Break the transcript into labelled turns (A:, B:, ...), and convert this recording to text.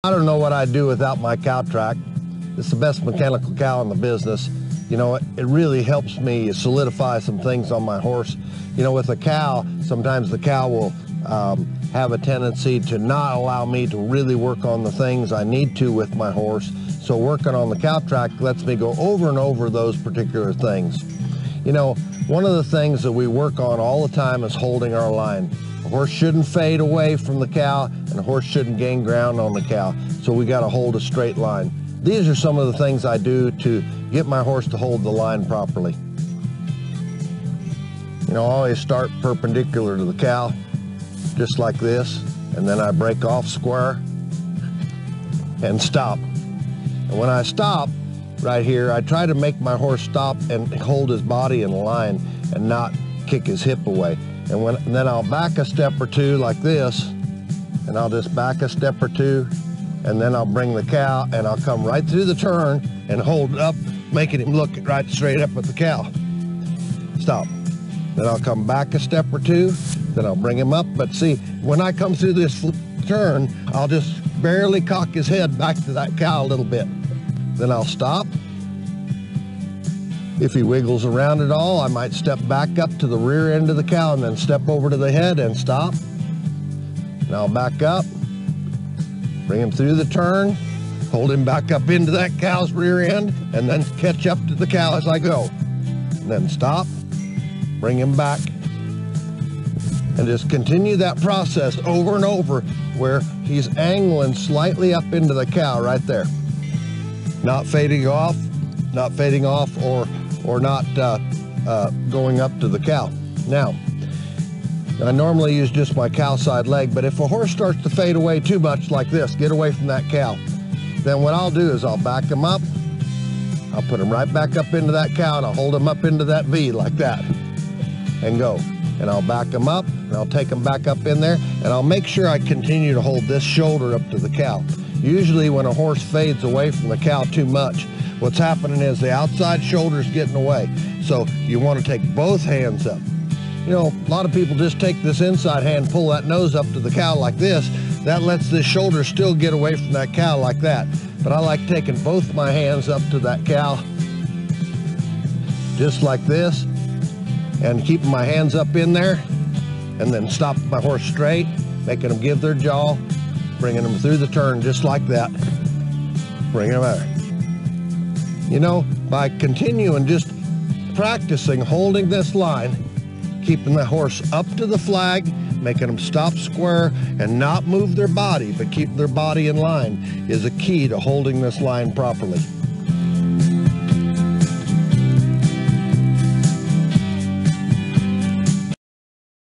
A: I don't know what I'd do without my CowTrac. It's the best mechanical cow in the business. You know, it really helps me solidify some things on my horse. You know, with a cow, sometimes the cow will have a tendency to not allow me to really work on the things I need to with my horse. So working on the CowTrac lets me go over and over those particular things. You know, one of the things that we work on all the time is holding our line. A horse shouldn't fade away from the cow, and a horse shouldn't gain ground on the cow. So we got to hold a straight line. These are some of the things I do to get my horse to hold the line properly. You know, I always start perpendicular to the cow, just like this, and then I break off square and stop. And when I stop right here, I try to make my horse stop and hold his body in line and not kick his hip away. And then I'll back a step or two like this, and I'll just back a step or two, and then I'll bring the cow and I'll come right through the turn and hold it up, making him look right straight up at the cow. Stop. Then I'll come back a step or two, then I'll bring him up. But see, when I come through this turn, I'll just barely cock his head back to that cow a little bit. Then I'll stop. If he wiggles around at all, I might step back up to the rear end of the cow and then step over to the head and stop. And I'll back up, bring him through the turn, hold him back up into that cow's rear end, and then catch up to the cow as I go. And then stop, bring him back, and just continue that process over and over where he's angling slightly up into the cow right there. Not fading off or not going up to the cow. Now, I normally use just my cow side leg, but if a horse starts to fade away too much like this, get away from that cow, then what I'll do is I'll back him up, I'll put him right back up into that cow, and I'll hold him up into that V like that, and go. And I'll back him up, and I'll take him back up in there, and I'll make sure I continue to hold this shoulder up to the cow. Usually when a horse fades away from the cow too much, what's happening is the outside shoulder's getting away. So you want to take both hands up. You know, a lot of people just take this inside hand, pull that nose up to the cow like this. That lets this shoulder still get away from that cow like that. But I like taking both my hands up to that cow, just like this, and keeping my hands up in there, and then stop my horse straight, making them give their jaw, bringing them through the turn just like that. Bring them out. You know, by continuing just practicing holding this line, keeping the horse up to the flag, making them stop square and not move their body, but keep their body in line, is a key to holding this line properly.